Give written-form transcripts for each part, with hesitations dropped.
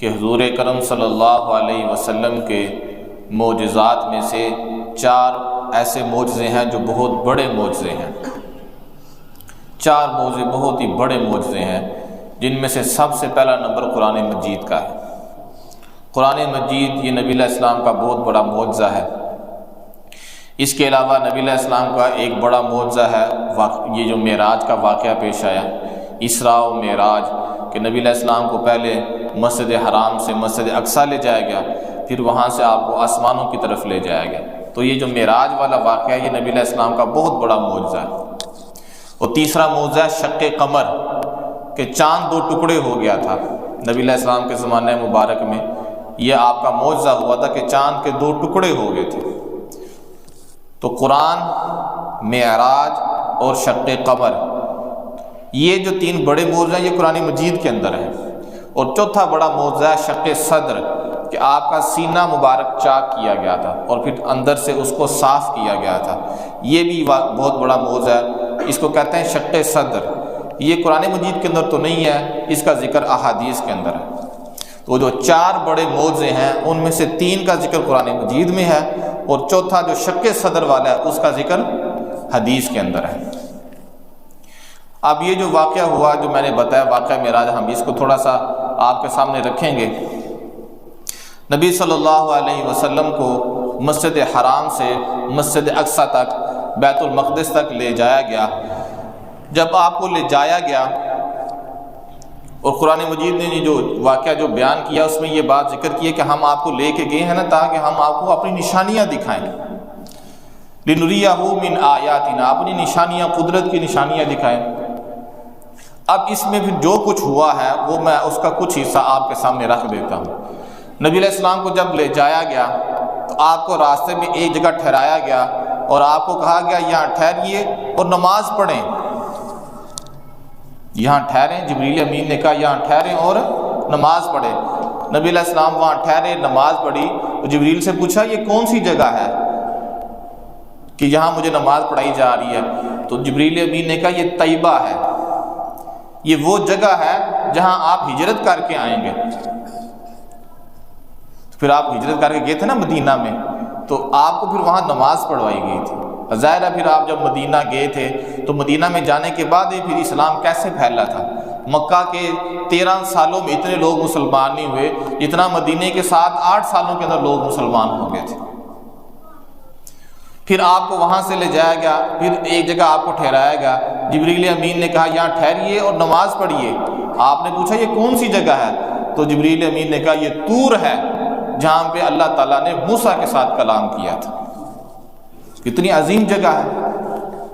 کہ حضور کرم صلی اللہ علیہ وسلم کے معجزات میں سے 4 ایسے معجزے ہیں جو بہت بڑے معجزے ہیں۔ 4 معجزے بہت ہی بڑے معجزے ہیں، جن میں سے سب سے پہلا نمبر قرآن مجید کا ہے۔ قرآن مجید یہ نبی علیہ السلام کا بہت بڑا معجزہ ہے۔ اس کے علاوہ نبی علیہ السلام کا ایک بڑا معجزہ ہے یہ جو معراج کا واقعہ پیش آیا، اسراء و معراج، کہ نبی علیہ السلام کو پہلے مسجد حرام سے مسجد اقصیٰ لے جایا گیا، پھر وہاں سے آپ کو آسمانوں کی طرف لے جایا گیا۔ تو یہ جو معراج والا واقعہ یہ نبی علیہ السلام کا بہت بڑا معجزہ ہے۔ اور تیسرا معجزہ شق قمر، کہ چاند 2 ٹکڑے ہو گیا تھا نبی علیہ السلام کے زمانہ مبارک میں، یہ آپ کا معجزہ ہوا تھا کہ چاند کے 2 ٹکڑے ہو گئے تھے۔ تو قرآن، معراج اور شق قمر، یہ جو 3 بڑے معجزے ہیں یہ قرآن مجید کے اندر ہیں۔ اور چوتھا بڑا معجزہ ہے شق صدر، کہ آپ کا سینہ مبارک چاک کیا گیا تھا اور پھر اندر سے اس کو صاف کیا گیا تھا، یہ بھی بہت بڑا معجزہ ہے، اس کو کہتے ہیں شق صدر۔ یہ قرآن مجید کے اندر تو نہیں ہے، اس کا ذکر احادیث کے اندر ہے۔ تو جو 4 بڑے معجزے ہیں ان میں سے 3 کا ذکر قرآن مجید میں ہے، اور چوتھا جو شق صدر والا ہے اس کا ذکر حدیث کے اندر ہے۔ اب یہ جو واقعہ ہوا جو میں نے بتایا واقعہ معراج، ہم اس کو تھوڑا سا آپ کے سامنے رکھیں گے۔ نبی صلی اللہ علیہ وسلم کو مسجد حرام سے مسجد اقصیٰ تک، بیت المقدس تک لے جایا گیا۔ جب آپ کو لے جایا گیا، اور قرآن مجید نے جو واقعہ جو بیان کیا اس میں یہ بات ذکر کی ہے کہ ہم آپ کو لے کے گئے ہیں نا تاکہ ہم آپ کو اپنی نشانیاں دکھائیں، لِنُرِيَهُ مِنْ آیاتنا، اپنی نشانیاں، قدرت کی نشانیاں دکھائیں۔ اب اس میں پھر جو کچھ ہوا ہے وہ میں اس کا کچھ حصہ آپ کے سامنے رکھ دیتا ہوں۔ نبی علیہ السلام کو جب لے جایا گیا تو آپ کو راستے میں ایک جگہ ٹھہرایا گیا اور آپ کو کہا گیا یہاں ٹھہریے اور نماز پڑھیں، یہاں ٹھہریں۔ جبریل امین نے کہا یہاں ٹھہریں اور نماز پڑھیں۔ نبی علیہ السلام وہاں ٹھہرے، نماز پڑھی۔ تو جبریل سے پوچھا یہ کون سی جگہ ہے کہ یہاں مجھے نماز پڑھائی جا رہی ہے؟ تو جبریل امین نے کہا یہ طیبہ ہے، یہ وہ جگہ ہے جہاں آپ ہجرت کر کے آئیں گے۔ پھر آپ ہجرت کر کے گئے تھے نا مدینہ میں، تو آپ کو پھر وہاں نماز پڑھوائی گئی تھی۔ ظاہر ہے پھر آپ جب مدینہ گئے تھے تو مدینہ میں جانے کے بعد پھر اسلام کیسے پھیلا تھا؟ مکہ کے 13 سالوں میں اتنے لوگ مسلمان نہیں ہوئے جتنا مدینہ کے 7-8 سالوں کے اندر لوگ مسلمان ہو گئے تھے۔ پھر آپ کو وہاں سے لے جایا گیا، پھر ایک جگہ آپ کو ٹھہرایا گیا۔ جبریل امین نے کہا یہاں ٹھہریے اور نماز پڑھیے۔ آپ نے پوچھا یہ کون سی جگہ ہے؟ تو جبریل امین نے کہا یہ طور ہے جہاں پہ اللہ تعالیٰ نے موسیٰ کے ساتھ کلام کیا تھا۔ کتنی عظیم جگہ ہے،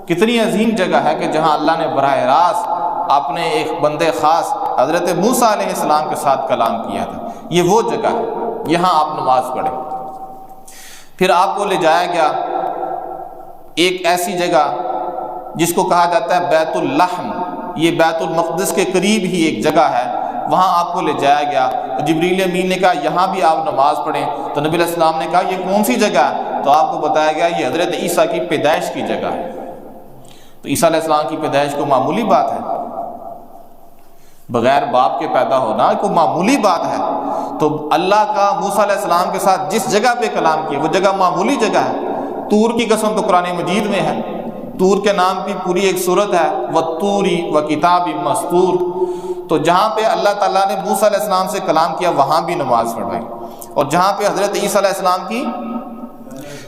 کتنی عظیم جگہ ہے کہ جہاں اللہ نے براہ راست اپنے ایک بندے خاص حضرت موسیٰ علیہ السلام کے ساتھ کلام کیا تھا۔ یہ وہ جگہ ہے، یہاں آپ نماز پڑھیں۔ پھر آپ کو لے جایا گیا ایک ایسی جگہ جس کو کہا جاتا ہے بیت اللحم، یہ بیت المقدس کے قریب ہی ایک جگہ ہے، وہاں آپ کو لے جایا گیا۔ جبریل امین نے کہا یہاں بھی آپ نماز پڑھیں۔ تو نبی علیہ السلام نے کہا یہ کون سی جگہ ہے؟ تو آپ کو بتایا گیا یہ حضرت عیسیٰ کی پیدائش کی جگہ ہے۔ تو عیسیٰ علیہ السلام کی پیدائش کو معمولی بات ہے؟ بغیر باپ کے پیدا ہونا کوئی معمولی بات ہے؟ تو اللہ کا موسیٰ علیہ السلام کے ساتھ جس جگہ پہ کلام کیا وہ جگہ معمولی جگہ ہے؟ طور کی قسم تو قرآن مجید میں ہے، طور کے نام کی پوری ایک سورت ہے، وَالطُّورِ وَكِتَابٍ مَّسْطُورٍ۔ تو جہاں پہ اللہ تعالیٰ نے موسیٰ علیہ السلام سے کلام کیا وہاں بھی نماز پڑھائی، اور جہاں پہ حضرت عیسیٰ علیہ السلام کی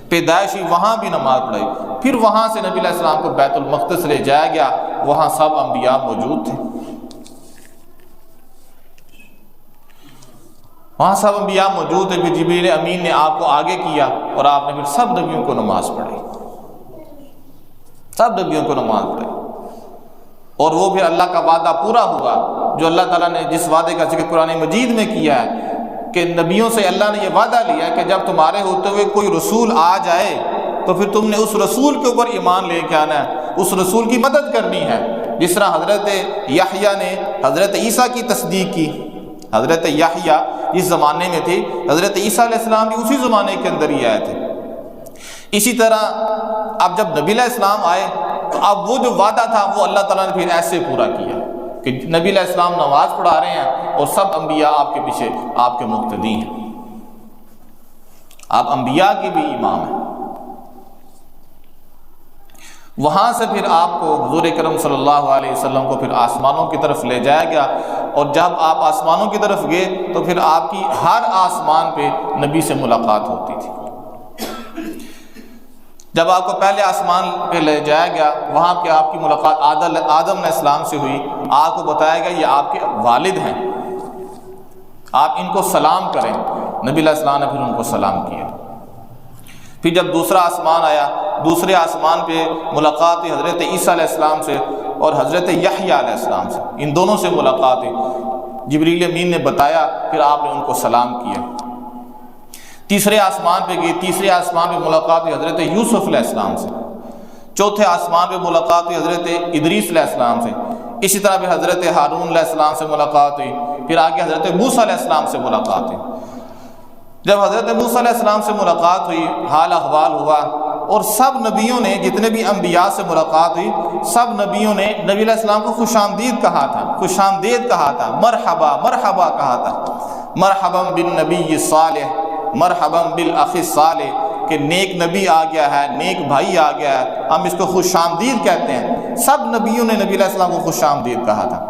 پیدائش ہوئی وہاں بھی نماز پڑھائی۔ پھر وہاں سے نبی علیہ السلام کو بیت المقدس لے جایا گیا، وہاں سب انبیاء موجود تھے، وہاں سب انبیاء موجود تھے۔ پھر جبریل امین نے آپ کو آگے کیا اور آپ نے پھر سب نبیوں کو نماز پڑھائی، سب نبیوں کو نماز پڑھائی۔ اور وہ پھر اللہ کا وعدہ پورا ہوا جو اللہ تعالیٰ نے جس وعدے کا ذکر قرآن مجید میں کیا ہے کہ نبیوں سے اللہ نے یہ وعدہ لیا ہے کہ جب تمہارے ہوتے ہوئے کوئی رسول آ جائے تو پھر تم نے اس رسول کے اوپر ایمان لے کے آنا ہے، اس رسول کی مدد کرنی ہے۔ جس طرح حضرت یحییٰ نے حضرت عیسیٰ کی تصدیق کی، حضرت یحییٰ جس زمانے میں تھے حضرت عیسیٰ علیہ السلام بھی اسی زمانے کے اندر ہی آئے تھے۔ اسی طرح اب جب نبی علیہ السلام آئے تو اب وہ جو وعدہ تھا وہ اللہ تعالیٰ نے پھر ایسے پورا کیا کہ نبی علیہ السلام نماز پڑھا رہے ہیں اور سب انبیاء آپ کے پیچھے آپ کے مقتدی ہیں، آپ انبیاء کے بھی امام ہیں۔ وہاں سے پھر آپ کو حضور اکرم صلی اللہ علیہ وسلم کو پھر آسمانوں کی طرف لے جایا گیا، اور جب آپ آسمانوں کی طرف گئے تو پھر آپ کی ہر آسمان پہ نبی سے ملاقات ہوتی تھی۔ جب آپ کو پہلے آسمان پہ لے جایا گیا، وہاں پہ آپ کی ملاقات آدم علیہ السلام سے ہوئی، آپ کو بتایا گیا یہ آپ کے والد ہیں، آپ ان کو سلام کریں۔ نبی علیہ السلام نے پھر ان کو سلام کیا۔ پھر جب دوسرا آسمان آیا، دوسرے آسمان پہ ملاقات ہوئی حضرت عیسیٰ علیہ السلام سے اور حضرت یحییٰ علیہ السلام سے، ان دونوں سے ملاقات ہوئی۔ جبریل امین نے بتایا، پھر آپ نے ان کو سلام کیا۔ تیسرے آسمان پہ گئی، تیسرے آسمان پہ ملاقات ہوئی حضرت یوسف علیہ السلام سے۔ چوتھے آسمان پہ ملاقات ہوئی حضرت ادریس علیہ السلام سے۔ اسی طرح پھر حضرت ہارون علیہ السلام سے ملاقات ہوئی، پھر آگے حضرت موسیٰ علیہ السلام سے ملاقات ہوئی۔ جب حضرت موسیٰ علیہ السلام سے ملاقات ہوئی، حال احوال ہوا، اور سب نبیوں نے، جتنے بھی انبیاء سے ملاقات ہوئی، سب نبیوں نے نبی علیہ السلام کو خوش آمدید کہا تھا، خوش آمدید کہا تھا، مرحبا مرحبا کہا تھا، مرحبا بالنبی الصالح، مرحبا بالاخ الصالح، کہ نیک نبی آ گیا ہے، نیک بھائی آ گیا ہے، ہم اس کو خوش آمدید کہتے ہیں۔ سب نبیوں نے نبی علیہ السلام کو خوش آمدید کہا تھا۔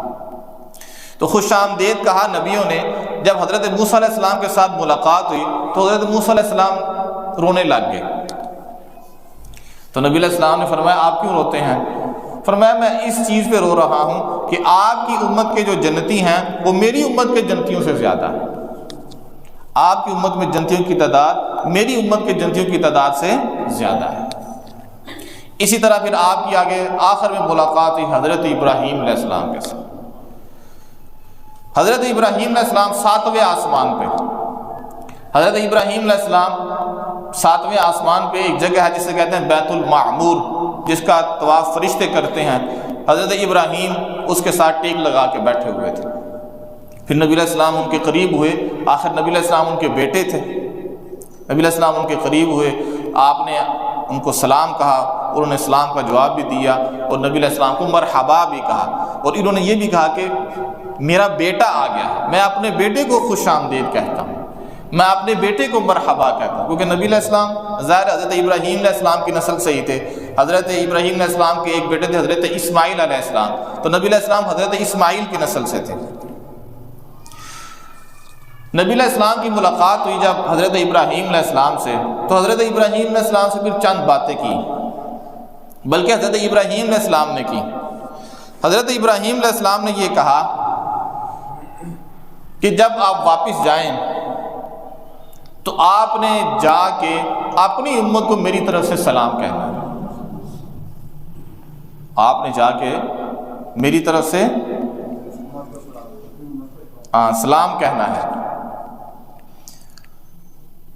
تو خوش آمدید کہا نبیوں نے۔ جب حضرت موسیٰ علیہ السلام کے ساتھ ملاقات ہوئی تو حضرت موسیٰ علیہ السلام رونے لگ گئے۔ تو نبی علیہ السلام نے فرمایا آپ کیوں روتے ہیں؟ فرمایا میں اس چیز پہ رو رہا ہوں کہ آپ کی امت کے جو جنتی ہیں وہ میری امت کے جنتیوں سے زیادہ ہے۔ آپ کی امت میں جنتیوں کی تعداد میری امت کے جنتیوں کی تعداد سے زیادہ ہے۔ اسی طرح پھر آپ کی آگے آخر میں ملاقات ہوئی حضرت ابراہیم علیہ السلام کے ساتھ۔ حضرت ابراہیم علیہ السلام 7ویں آسمان پہ، حضرت ابراہیم علیہ السلام 7ویں آسمان پہ ایک جگہ ہے جسے کہتے ہیں بیت المعمور، جس کا طواف فرشتے کرتے ہیں۔ حضرت ابراہیم اس کے ساتھ ٹیک لگا کے بیٹھے ہوئے تھے۔ پھر نبی علیہ السلام ان کے قریب ہوئے، آخر نبی علیہ السلام ان کے بیٹے تھے، نبی علیہ السلام ان کے قریب ہوئے، آپ نے ان کو سلام کہا اور انہوں نے سلام کا جواب بھی دیا، اور نبی علیہ السلام کو مرحبا بھی کہا، اور انہوں نے یہ بھی کہا کہ میرا بیٹا آ گیا ہے، میں اپنے بیٹے کو خوش آمدید کہتا ہوں، میں اپنے بیٹے کو مرحبا کہتا ہوں، کیونکہ نبی علیہ السلام ظاہر حضرت ابراہیم علیہ السلام کی نسل سے ہی تھے۔ حضرت ابراہیم علیہ السلام کے ایک بیٹے تھے حضرت اسماعیل علیہ السلام، تو نبی علیہ السلام حضرت اسماعیل کی نسل سے تھے۔ نبی علیہ السلام کی ملاقات ہوئی جب حضرت ابراہیم علیہ السلام سے، تو حضرت ابراہیم علیہ السلام سے پھر چند باتیں کی، بلکہ حضرت ابراہیم علیہ السلام نے کی۔ حضرت ابراہیم علیہ السلام نے یہ کہا کہ جب آپ واپس جائیں تو آپ نے جا کے اپنی امت کو میری طرف سے سلام کہنا ہے، آپ نے جا کے میری طرف سے سلام کہنا ہے،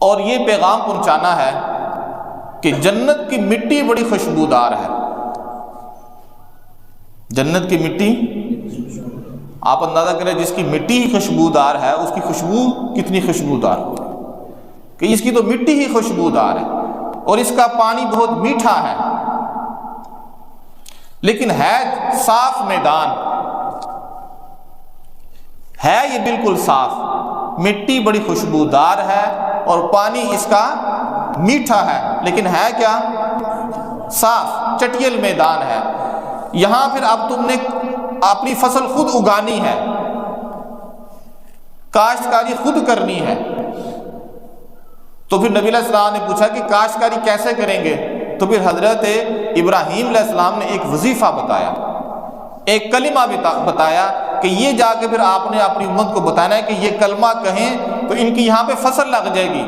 اور یہ پیغام پہنچانا ہے کہ جنت کی مٹی بڑی خوشبودار ہے۔ جنت کی مٹی، آپ اندازہ کریں جس کی مٹی ہی خوشبودار ہے اس کی خوشبو کتنی خوشبودار ہے، کہ اس کی تو مٹی ہی خوشبودار ہے، اور اس کا پانی بہت میٹھا ہے، لیکن ہے صاف میدان، ہے یہ بالکل صاف، مٹی بڑی خوشبودار ہے اور پانی اس کا میٹھا ہے، لیکن ہے کیا؟ صاف، چٹیل میدان ہے۔ یہاں پھر اب تم نے اپنی فصل خود اگانی ہے، کاشتکاری خود کرنی ہے۔ تو پھر نبی علیہ السلام نے پوچھا کہ کاشتکاری کیسے کریں گے؟ تو پھر حضرت ابراہیم علیہ السلام نے ایک وظیفہ بتایا، ایک کلمہ بتایا کہ یہ جا کے پھر آپ نے اپنی امت کو بتانا ہے کہ یہ کلمہ کہیں تو ان کی یہاں پہ فصل لگ جائے گی۔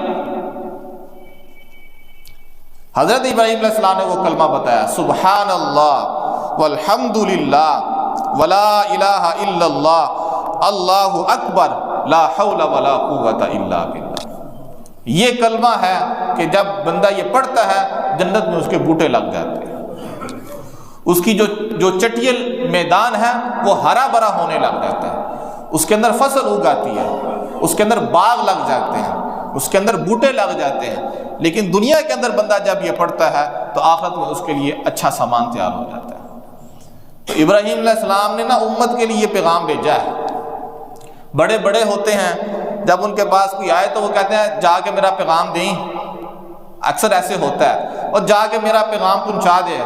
حضرت ابراہیم علیہ السلام نے وہ کلمہ بتایا، سبحان اللہ والحمد للہ ولا الہ الا اللہ اللہ اکبر لا حول ولا قوت الا باللہ۔ یہ کلمہ ہے کہ جب بندہ یہ پڑھتا ہے جنت میں اس کے بوٹے لگ جاتے ہیں، اس کی جو چٹیل میدان ہے وہ ہرا بھرا ہونے لگ جاتا ہے، اس کے اندر فصل اگاتی ہے، اس کے اندر باغ لگ جاتے ہیں، اس کے اندر بوٹے لگ جاتے ہیں۔ لیکن دنیا کے اندر بندہ جب یہ پڑھتا ہے تو آخرت میں اس کے لیے اچھا سامان تیار ہو جاتا ہے۔ تو ابراہیم علیہ السلام نے نا امت کے لیے یہ پیغام بھیجا ہے۔ بڑے بڑے ہوتے ہیں، جب ان کے پاس کوئی آئے تو وہ کہتے ہیں جا کے میرا پیغام دیں، اکثر ایسے ہوتا ہے، اور جا کے میرا پیغام پہنچا دے۔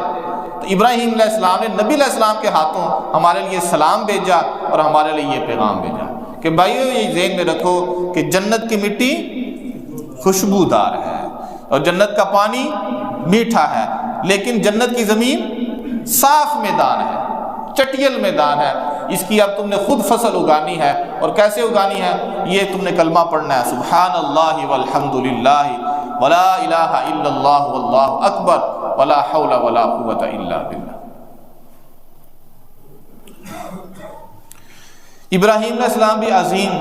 تو ابراہیم علیہ السلام نے نبی علیہ السلام کے ہاتھوں ہمارے لیے سلام بھیجا اور ہمارے لیے یہ پیغام بھیجا کہ بھائیو یہ ذہن میں رکھو کہ جنت کی مٹی خوشبودار ہے اور جنت کا پانی میٹھا ہے، لیکن جنت کی زمین صاف میدان ہے، چٹیل میدان ہے، اس کی اب تم نے خود فصل اگانی ہے، اور کیسے اگانی ہے؟ یہ تم نے کلمہ پڑھنا ہے، سبحان اللہ والحمد للہ ولا الہ الا اللہ واللہ اکبر ولا حول ولا قوۃ الا باللہ۔ ابراہیم علیہ السلام بھی عظیم،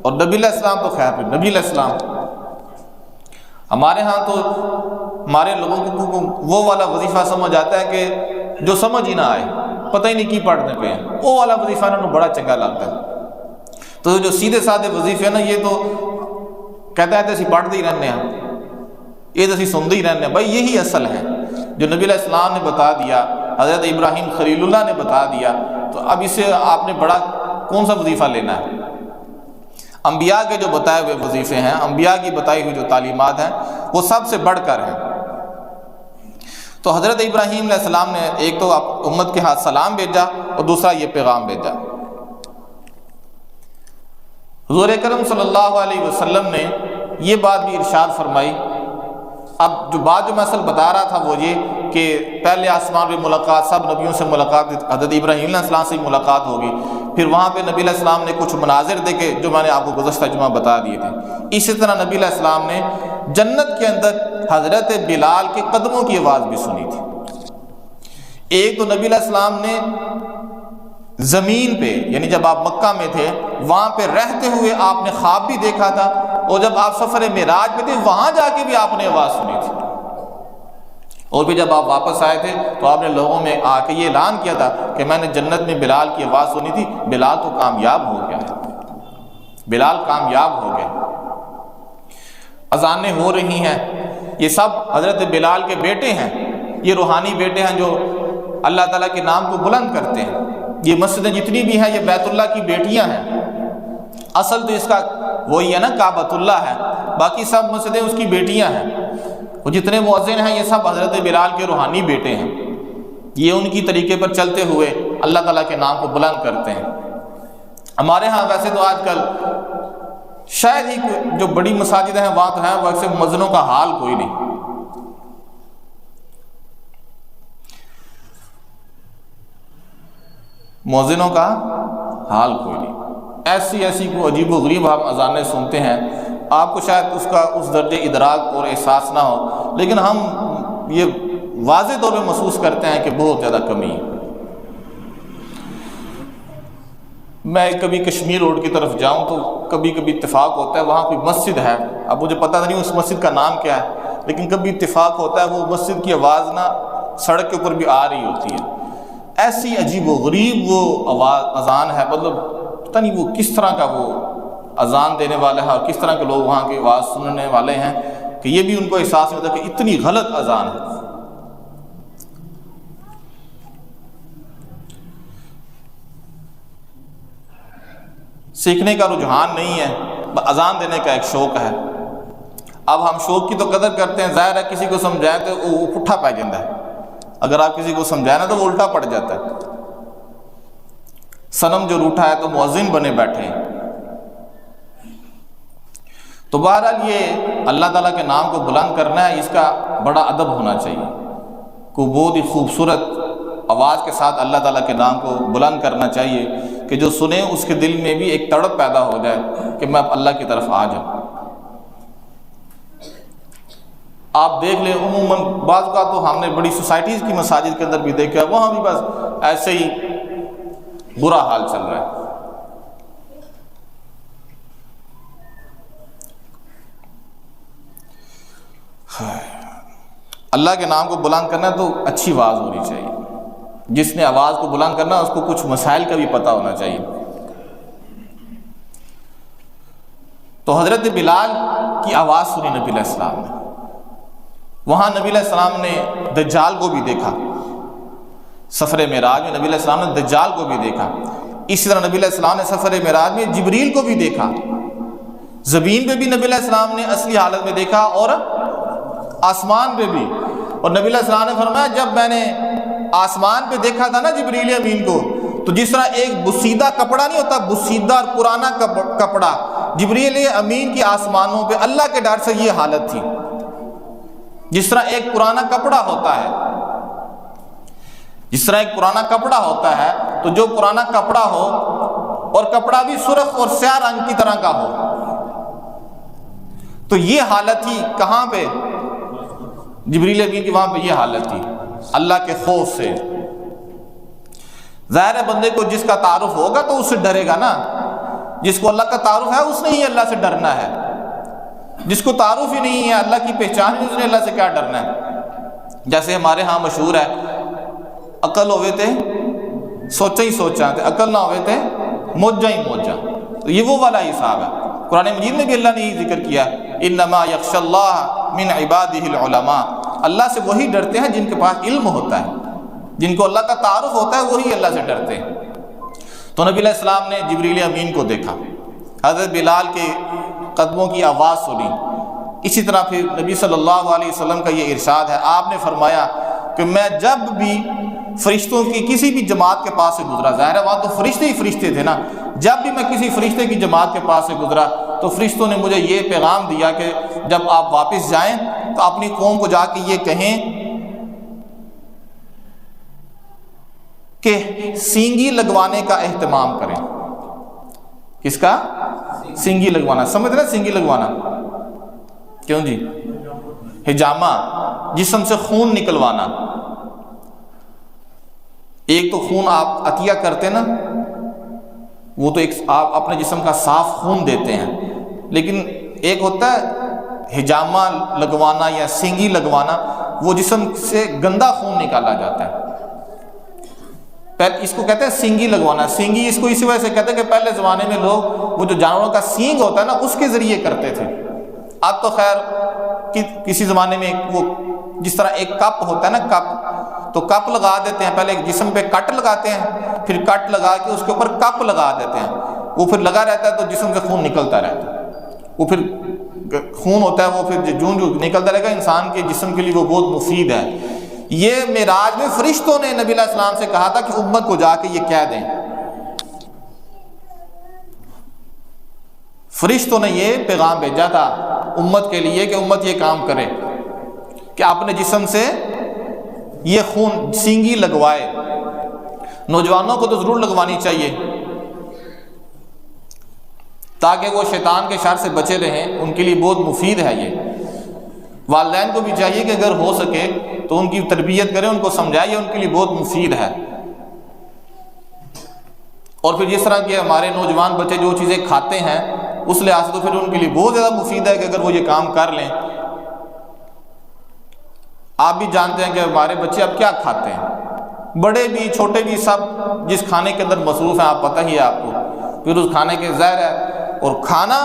اور نبی علیہ السلام تو خیر نبی علیہ السلام۔ ہمارے ہاں تو ہمارے لوگوں کو وہ والا وظیفہ سمجھ آتا ہے کہ جو سمجھ ہی نہ آئے، پتہ ہی نہیں کی پڑھنے پہ ہیں، وہ والا وظیفہ انہوں نے بڑا چنگا لگتا ہے۔ تو جو سیدھے سادے وظیفے نا، یہ تو کہتا ہے تو اسی پڑھتے ہی رہنے ہیں، یہ تو اسی سنتے ہی رہنے ہیں۔ بھائی یہی اصل ہے جو نبی علیہ السلام نے بتا دیا، حضرت ابراہیم خلیل اللہ نے بتا دیا، تو اب اسے آپ نے بڑا کون سا وظیفہ لینا ہے؟ انبیاء کے جو بتائے ہوئے وظیفے ہیں، انبیاء کی بتائی ہوئی جو تعلیمات ہیں، وہ سب سے بڑھ کر ہیں۔ تو حضرت ابراہیم علیہ السلام نے ایک تو امت کے ہاتھ سلام بھیجا اور دوسرا یہ پیغام بھیجا۔ حضور اکرم صلی اللہ علیہ وسلم نے یہ بات بھی ارشاد فرمائی۔ اب جو بات جو میں اصل بتا رہا تھا وہ یہ کہ پہلے آسمان پہ ملاقات، سب نبیوں سے ملاقات، حضرت ابراہیم علیہ السلام سے ملاقات ہوگی، پھر وہاں پہ نبی علیہ السلام نے کچھ مناظر دیکھے جو میں نے آپ کو گزشتہ جمعہ بتا دیے تھے۔ اسی طرح نبی علیہ السلام نے جنت کے اندر حضرت بلال کے قدموں کی آواز بھی سنی تھی۔ ایک تو نبی علیہ السلام نے زمین پہ، یعنی جب آپ مکہ میں تھے وہاں پہ رہتے ہوئے آپ نے خواب بھی دیکھا تھا، اور جب آپ سفر معراج پہ تھے وہاں جا کے بھی آپ نے آواز سنی تھی، اور پھر جب آپ واپس آئے تھے تو آپ نے لوگوں میں آ کے یہ اعلان کیا تھا کہ میں نے جنت میں بلال کی آواز سنی تھی، بلال تو کامیاب ہو گیا ہے، بلال کامیاب ہو گئے۔ اذانیں ہو رہی ہیں، یہ سب حضرت بلال کے بیٹے ہیں، یہ روحانی بیٹے ہیں جو اللہ تعالیٰ کے نام کو بلند کرتے ہیں۔ یہ مسجدیں جتنی بھی ہیں یہ بیت اللہ کی بیٹیاں ہیں، اصل تو اس کا وہی ہے نا، کعبۃ اللہ ہے، باقی سب مسجدیں اس کی بیٹیاں ہیں۔ وہ جتنے مؤذن ہیں یہ سب حضرت بلال کے روحانی بیٹے ہیں، یہ ان کی طریقے پر چلتے ہوئے اللہ تعالیٰ کے نام کو بلند کرتے ہیں۔ ہمارے ہاں ویسے تو آج کل شاید ہی جو بڑی مساجد ہیں وہاں تو ہیں، ویسے مؤذنوں کا حال کوئی نہیں۔ مؤذنوں کا حال کوئی نہیں، ایسی ایسی کوئی عجیب و غریب ہم اذانیں سنتے ہیں، آپ کو شاید اس کا اس درجے ادراک اور احساس نہ ہو، لیکن ہم یہ واضح طور پہ محسوس کرتے ہیں کہ بہت زیادہ کمی ہے۔ میں کبھی کشمیر روڈ کی طرف جاؤں تو کبھی کبھی اتفاق ہوتا ہے وہاں کوئی مسجد ہے، اب مجھے پتہ نہیں اس مسجد کا نام کیا ہے، لیکن کبھی اتفاق ہوتا ہے وہ مسجد کی آواز نہ سڑک کے اوپر بھی آ رہی ہوتی ہے، ایسی عجیب و غریب وہ آواز اذان ہے، مطلب پتہ نہیں وہ کس طرح کا وہ اذان دینے والا ہے اور کس طرح کے لوگ وہاں کی آواز سننے والے ہیں کہ یہ بھی ان کو احساس نہیں ہوتا کہ اتنی غلط اذان ہے۔ سیکھنے کا رجحان نہیں ہے، اذان دینے کا ایک شوق ہے۔ اب ہم شوق کی تو قدر کرتے ہیں، ظاہر ہے کسی کو سمجھائیں تو وہ پٹھا پہ جاتا ہے، اگر آپ کسی کو سمجھائیں نا تو وہ الٹا پڑ جاتا ہے۔ صنم جو روٹھا ہے تو مؤذن بنے بیٹھے ہیں۔ تو بہرحال یہ اللہ تعالیٰ کے نام کو بلند کرنا ہے، اس کا بڑا ادب ہونا چاہیے، کوئی بہت ہی خوبصورت آواز کے ساتھ اللہ تعالیٰ کے نام کو بلند کرنا چاہیے کہ جو سنے اس کے دل میں بھی ایک تڑپ پیدا ہو جائے کہ میں اب اللہ کی طرف آ جاؤں۔ آپ دیکھ لیں عموماً بعض کا تو ہم نے بڑی سوسائٹیز کی مساجد کے اندر بھی دیکھا ہے، وہاں بھی بس ایسے ہی برا حال چل رہا ہے۔ اللہ کے نام کو بلند کرنا تو اچھی آواز ہونی چاہیے، جس نے آواز کو بلند کرنا اس کو کچھ مسائل کا بھی پتہ ہونا چاہیے۔ تو حضرت بلال کی آواز سنی نبی علیہ السلام نے، وہاں نبی علیہ السلام نے دجال کو بھی دیکھا، سفر معراج میں نبی علیہ السلام نے دجال کو بھی دیکھا، اسی طرح نبی علیہ السلام نے سفر معراج میں جبریل کو بھی دیکھا، زمین پہ بھی نبی علیہ السلام نے اصلی حالت میں دیکھا اور آسمان پہ بھی۔ اور نبی علیہ السلام نے فرمایا جب میں نے آسمان پہ دیکھا تھا نا جبریل امین کو، تو جس طرح ایک بسیدہ کپڑا نہیں ہوتا، بسیدہ اور پرانا کپڑا، جبریل امین کی آسمانوں پہ اللہ کے ڈر سے یہ حالت تھی، جس طرح ایک پرانا کپڑا ہوتا ہے، جس طرح ایک پرانا کپڑا ہوتا ہے، تو جو پرانا کپڑا ہو اور کپڑا بھی سرخ اور سیاہ رنگ کی طرح کا ہو، تو یہ حالت تھی کہاں پہ؟ جبریل امین کی وہاں پہ یہ حالت تھی اللہ کے خوف سے۔ ظاہر ہے بندے کو جس کا تعارف ہوگا تو اس سے ڈرے گا نا، جس کو اللہ کا تعارف ہے اس نے ہی اللہ سے ڈرنا ہے، جس کو تعارف ہی نہیں ہے، اللہ کی پہچان ہی اس نے اللہ سے کیا ڈرنا ہے۔ جیسے ہمارے ہاں مشہور ہے، عقل ہوئے تے سوچا ہی سوچا تے عقل نہ ہوئے تے موجہ ہی موجہ، تو یہ وہ والا حساب ہے۔ قرآن مجید میں بھی اللہ نے یہ ذکر کیا، انما یخشی اللہ من عبادہ العلماء، اللہ سے وہی ڈرتے ہیں جن کے پاس علم ہوتا ہے، جن کو اللہ کا تعارف ہوتا ہے وہی اللہ سے ڈرتے ہیں۔ تو نبی علیہ السلام نے جبریل امین کو دیکھا، حضرت بلال کے قدموں کی آواز سنی، اسی طرح پھر نبی صلی اللہ علیہ وسلم کا یہ ارشاد ہے، آپ نے فرمایا کہ میں جب بھی فرشتوں کی کسی بھی جماعت کے پاس سے گزرا، ظاہر ہے وہاں تو فرشتے ہی فرشتے تھے نا، جب بھی میں کسی فرشتے کی جماعت کے پاس سے گزرا تو فرشتوں نے مجھے یہ پیغام دیا کہ جب آپ واپس جائیں تو اپنی قوم کو جا کے یہ کہیں کہ سینگی لگوانے کا اہتمام کریں۔ کس کا؟ سینگی لگوانا، سمجھ رہے سینگی لگوانا کیوں جی؟ حجامہ، جسم سے خون نکلوانا۔ ایک تو خون آپ عطیہ کرتے نا، وہ تو ایک آپ اپنے جسم کا صاف خون دیتے ہیں، لیکن ایک ہوتا ہے حجامہ لگوانا یا سینگی لگوانا، وہ جسم سے گندا خون نکالا جاتا ہے، اس کو کہتے ہیں سینگی لگوانا۔ سینگی اس کو اسی وجہ سے کہتے ہیں کہ پہلے زمانے میں لوگ وہ جو جانوروں کا سینگ ہوتا ہے نا اس کے ذریعے کرتے تھے۔ اب تو خیر کسی زمانے میں وہ جس طرح ایک کپ ہوتا ہے نا، کپ، تو کپ لگا دیتے ہیں، پہلے جسم پہ کٹ لگاتے ہیں، پھر کٹ لگا کے اس کے اوپر کپ لگا دیتے ہیں، وہ پھر لگا رہتا ہے تو جسم سے خون نکلتا رہتا ہے، وہ پھر خون ہوتا ہے وہ پھر جون جو نکلتا رہے گا، انسان کے جسم کے لیے وہ بہت مفید ہے۔ یہ معراج میں فرشتوں نے نبی علیہ السلام سے کہا تھا کہ امت کو جا کے یہ کہہ دیں، فرشتوں نے یہ پیغام بھیجا تھا امت کے لیے کہ امت یہ کام کرے کہ اپنے جسم سے یہ خون سینگی لگوائے۔ نوجوانوں کو تو ضرور لگوانی چاہیے تاکہ وہ شیطان کے شر سے بچے رہیں، ان کے لیے بہت مفید ہے یہ۔ والدین کو بھی چاہیے کہ اگر ہو سکے تو ان کی تربیت کریں، ان کو سمجھائیں، ان کے لیے بہت مفید ہے۔ اور پھر جس طرح کہ ہمارے نوجوان بچے جو چیزیں کھاتے ہیں اس لحاظ سے تو پھر ان کے لیے بہت زیادہ مفید ہے کہ اگر وہ یہ کام کر لیں۔ آپ بھی جانتے ہیں کہ ہمارے بچے اب کیا کھاتے ہیں، بڑے بھی چھوٹے بھی سب جس کھانے کے اندر مصروف ہیں، آپ پتہ ہی ہے آپ کو، پھر اس کھانے کے زہر ہے، اور کھانا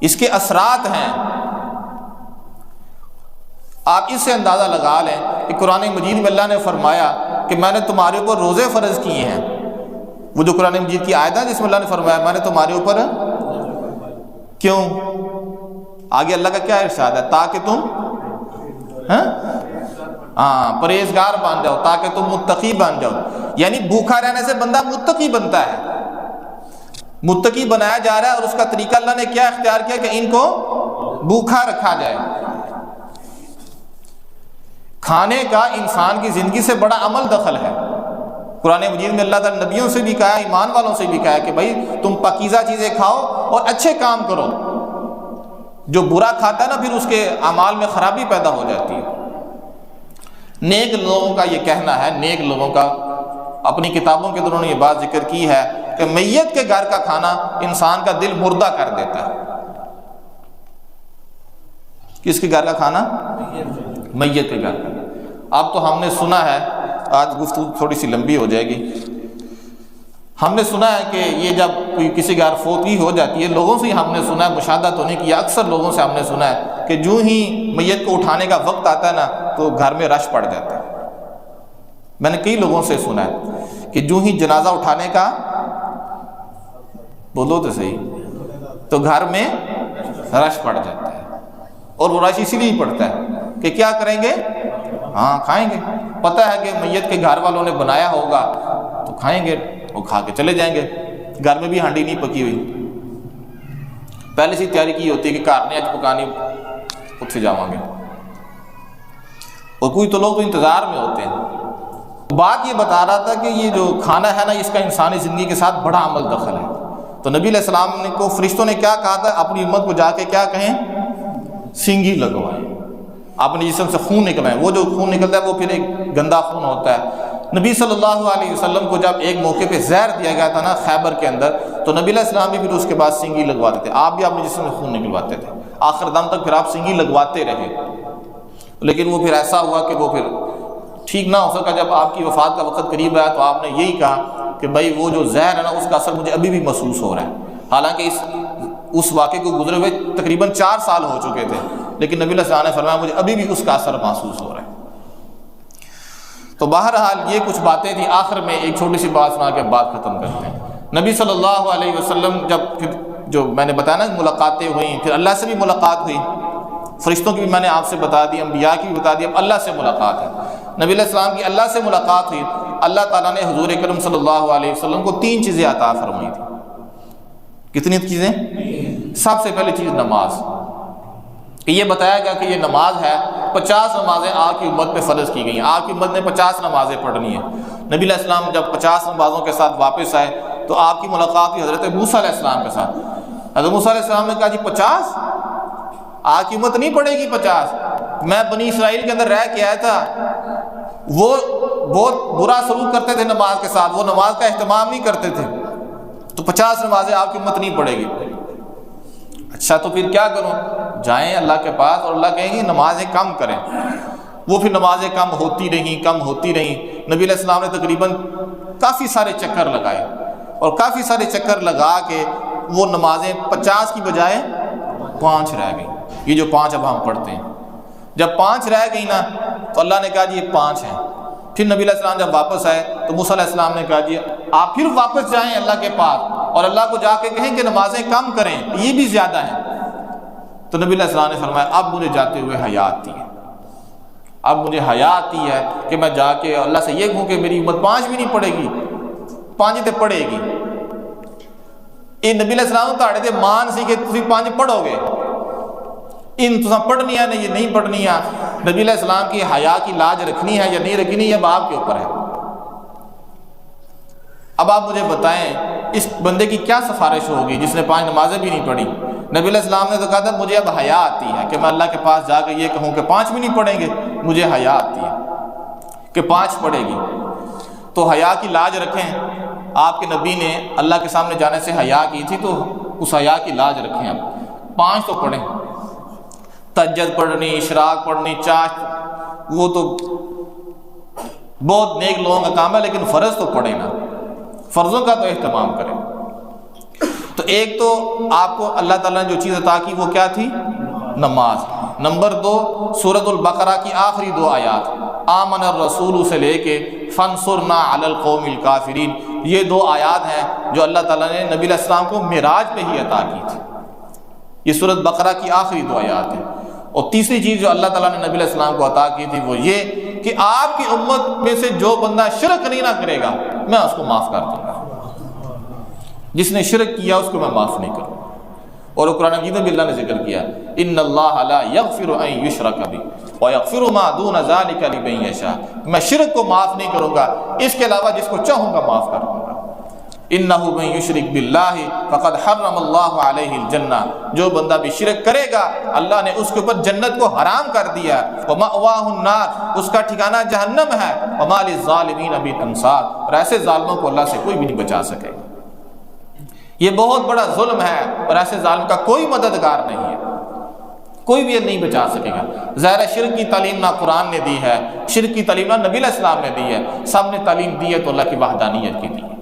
اس کے اثرات ہیں۔ آپ اس سے اندازہ لگا لیں کہ قرآن مجید میں اللہ نے فرمایا کہ میں نے تمہارے اوپر روزے فرض کیے ہیں، وہ جو قرآن مجید کی آیت ہے جس میں اللہ نے فرمایا میں نے تمہارے اوپر، کیوں؟ آگے اللہ کا کیا ارشاد ہے؟ تاکہ تم پرہیزگار بن جاؤ، تاکہ تم متقی بن جاؤ۔ یعنی بھوکا رہنے سے بندہ متقی بنتا ہے، متقی بنایا جا رہا ہے، اور اس کا طریقہ اللہ نے کیا اختیار کیا کہ ان کو بھوکا رکھا جائے۔ کھانے کا انسان کی زندگی سے بڑا عمل دخل ہے۔ قرآن مجید میں اللہ تعالیٰ نبیوں سے بھی کہا ہے، ایمان والوں سے بھی کہا ہے کہ بھائی تم پاکیزہ چیزیں کھاؤ اور اچھے کام کرو۔ جو برا کھاتا ہے نا پھر اس کے اعمال میں خرابی پیدا ہو جاتی ہے۔ نیک لوگوں کا یہ کہنا ہے، نیک لوگوں کا اپنی کتابوں کے اندر انہوں نے یہ بات ذکر کی ہے کہ میت کے گھر کا کھانا انسان کا دل مردہ کر دیتا ہے۔ کس کے گھر کا کھانا؟ میت کے گھر کا۔ اب تو ہم نے سنا ہے، آج گفتگو تھوڑی سی لمبی ہو جائے گی، ہم نے سنا ہے کہ یہ جب کوئی کسی گھر فوتی ہو جاتی ہے، لوگوں سے ہی ہم نے سنا ہے، مشاہدہ تو نہیں کیا، اکثر لوگوں سے ہم نے سنا ہے کہ جو ہی میت کو اٹھانے کا وقت آتا ہے نا تو گھر میں رش پڑ جاتا ہے، میں نے کئی لوگوں سے سنا ہے کہ جو ہی جنازہ اٹھانے کا بولو تو صحیح تو گھر میں رش پڑ جاتا ہے، اور وہ رش اسی لیے پڑتا ہے کہ کیا کریں گے؟ ہاں کھائیں گے، پتہ ہے کہ میت کے گھر والوں نے بنایا ہوگا تو کھائیں گے، وہ کھا کے چلے جائیں گے، گھر میں بھی ہانڈی نہیں پکی ہوئی، پہلے سے تیاری کی ہوتی ہے کہ گھر نے اج پکانی اتنے جاؤں گے، اور کوئی تو لوگ تو انتظار میں ہوتے ہیں۔ بات یہ بتا رہا تھا کہ یہ جو کھانا ہے نا، اس کا انسانی زندگی کے ساتھ بڑا عمل دخل ہے۔ تو نبی علیہ السلام نے کو فرشتوں نے کیا کہا تھا؟ اپنی امت کو جا کے کیا کہیں؟ سینگی لگوائیں، اپنے جسم سے خون نکلائیں۔ وہ جو خون نکلتا ہے وہ پھر ایک گندا خون ہوتا ہے۔ نبی صلی اللہ علیہ وسلم کو جب ایک موقع پہ زہر دیا گیا تھا نا خیبر کے اندر، تو نبی علیہ السلام بھی پھر اس کے بعد سینگی لگواتے تھے، آپ بھی اپنے جسم سے خون نکلواتے تھے، آخر دم تک پھر آپ سینگی لگواتے رہے۔ لیکن وہ پھر ایسا ہوا کہ وہ پھر ٹھیک نہ ہو سکا۔ جب آپ کی وفات کا وقت قریب آیا تو آپ نے یہی کہا کہ بھائی وہ جو زہر ہے نا اس کا اثر مجھے ابھی بھی محسوس ہو رہا ہے، حالانکہ اس واقعے کو گزرے ہوئے تقریباً 4 سال ہو چکے تھے، لیکن نبی علیہ السلام نے فرمایا مجھے ابھی بھی اس کا اثر محسوس ہو رہا ہے۔ تو بہرحال یہ کچھ باتیں تھیں۔ آخر میں ایک چھوٹی سی بات سنا کے بات ختم کرتے ہیں۔ نبی صلی اللہ علیہ وسلم جب پھر جو میں نے بتایا نا ملاقاتیں ہوئیں، پھر اللہ سے بھی ملاقات ہوئی، فرشتوں کی بھی میں نے آپ سے بتا دی، انبیاء کی بھی بتا دی، اب اللہ سے ملاقات ہے۔ نبی علیہ السلام کی اللہ سے ملاقات ہوئی، اللہ تعالیٰ نے حضور اکرم صلی اللہ علیہ وسلم کو 3 چیزیں عطا فرمائی تھیں۔ کتنی چیزیں؟ سب سے پہلی چیز نماز، کہ یہ بتایا گیا کہ یہ نماز ہے، 50 نمازیں آپ کی امت پہ فرض کی گئی ہیں، آپ کی امت نے 50 نمازیں پڑھنی ہیں۔ نبی علیہ السلام جب 50 نمازوں کے ساتھ واپس آئے تو آپ کی ملاقات ہوئی حضرت موسیٰ علیہ السلام کے ساتھ۔ حضرت موسیٰ علیہ السلام نے کہا جی 50؟ آپ کی امت نہیں پڑھے گی 50؟ میں بنی اسرائیل کے اندر رہ کے آیا تھا، وہ بہت برا سلوک کرتے تھے نماز کے ساتھ، وہ نماز کا اہتمام نہیں کرتے تھے، تو 50 نمازیں آپ کی امت نہیں پڑھے گی۔ اچھا تو پھر کیا کروں؟ جائیں اللہ کے پاس اور اللہ کہیں گے نمازیں کم کریں۔ وہ پھر نمازیں کم ہوتی رہیں۔ نبی علیہ السلام نے تقریباً کافی سارے چکر لگائے، اور کافی سارے چکر لگا کے وہ نمازیں 50 کی بجائے 5 رہ گئیں۔ یہ جو 5 اب ہم پڑھتے ہیں، جب 5 رہ گئی نا تو اللہ نے کہا جی یہ 5 ہیں۔ پھر نبی علیہ السلام جب واپس آئے تو موسیٰ علیہ السلام نے کہا جی آپ پھر واپس جائیں اللہ کے پاس اور اللہ کو جا کے کہیں کہ نمازیں کم کریں، یہ بھی زیادہ ہیں۔ تو نبی علیہ السلام نے فرمایا اب مجھے جاتے ہوئے حیا آتی ہے، اب مجھے حیا آتی ہے کہ میں جا کے اللہ سے یہ کہوں کہ میری امت 5 بھی نہیں پڑھے گی، 5 تے پڑھے گی۔ یہ نبی علیہ السلام تاڑے دے مان سی کہ تسی 5 پڑھو گے، ان تساں پڑھنی ہے نہیں، یہ نہیں پڑھنی ہے۔ نبی علیہ السلام کی حیا کی لاج رکھنی ہے یا نہیں رکھنی ہے، اب آپ کے اوپر ہے۔ اب آپ مجھے بتائیں اس بندے کی کیا سفارش ہوگی جس نے 5 نمازیں بھی نہیں پڑھی؟ نبی علیہ السلام نے تو کہا تھا مجھے اب حیا آتی ہے کہ میں اللہ کے پاس جا کے یہ کہوں کہ 5 بھی نہیں پڑھیں گے، مجھے حیا آتی ہے کہ 5 پڑھے گی۔ تو حیا کی لاج رکھیں، آپ کے نبی نے اللہ کے سامنے جانے سے حیا کی تھی، تو اس حیا کی لاج رکھیں۔ اب 5 تو پڑھیں، تہجد پڑھنی، اشراق پڑھنی، چاش، وہ تو بہت نیک لوگوں کا کام ہے، لیکن فرض تو پڑھیں نا، فرضوں کا تو اہتمام کریں۔ تو ایک تو آپ کو اللہ تعالیٰ نے جو چیز عطا کی وہ کیا تھی؟ نماز۔ نمبر 2 سورۃ البقرہ کی آخری 2 آیات، آمن الرسول سے لے کے فانصرنا علی القوم الکافرین، یہ 2 آیات ہیں جو اللہ تعالیٰ نے نبی علیہ السلام کو معراج پہ ہی عطا کی تھی۔ یہ سورۃ بقرہ کی آخری 2 آیات ہیں۔ اور تیسری چیز جو اللہ تعالیٰ نے نبی علیہ السلام کو عطا کی تھی وہ یہ کہ آپ کی امت میں سے جو بندہ شرک نہیں نہ کرے گا میں اس کو معاف کر دوں گا، جس نے شرک کیا اس کو میں معاف نہیں کروں۔ اور قرآن مجید میں بھی اللہ نے ذکر کیا ان اللہ لا یغفر ان یشرک بہ ویغفر ما دون ذلک لمن یشاء، میں شرک کو معاف نہیں کروں گا، اس کے علاوہ جس کو چاہوں گا معاف کر دوں گا۔ انہ من یشرک باللہ فقد حرم اللہ علیہ الجنہ، جو بندہ بھی شرک کرے گا اللہ نے اس کے اوپر جنت کو حرام کر دیا، ومأواہ النار، اس کا ٹھکانہ جہنم ہے، وما للظالمین من انصار، اور ایسے ظالموں کو اللہ سے کوئی بھی نہیں بچا سکے گا۔ یہ بہت بڑا ظلم ہے اور ایسے ظالم کا کوئی مددگار نہیں ہے، کوئی بھی نہیں بچا سکے گا۔ ظاہر شرک کی تعلیم نہ قرآن نے دی ہے، شرک کی تعلیم نہ نبی علیہ السلام نے دی ہے، سب نے تعلیم دی ہے تو اللہ کی وحدانیت کی دی ہے۔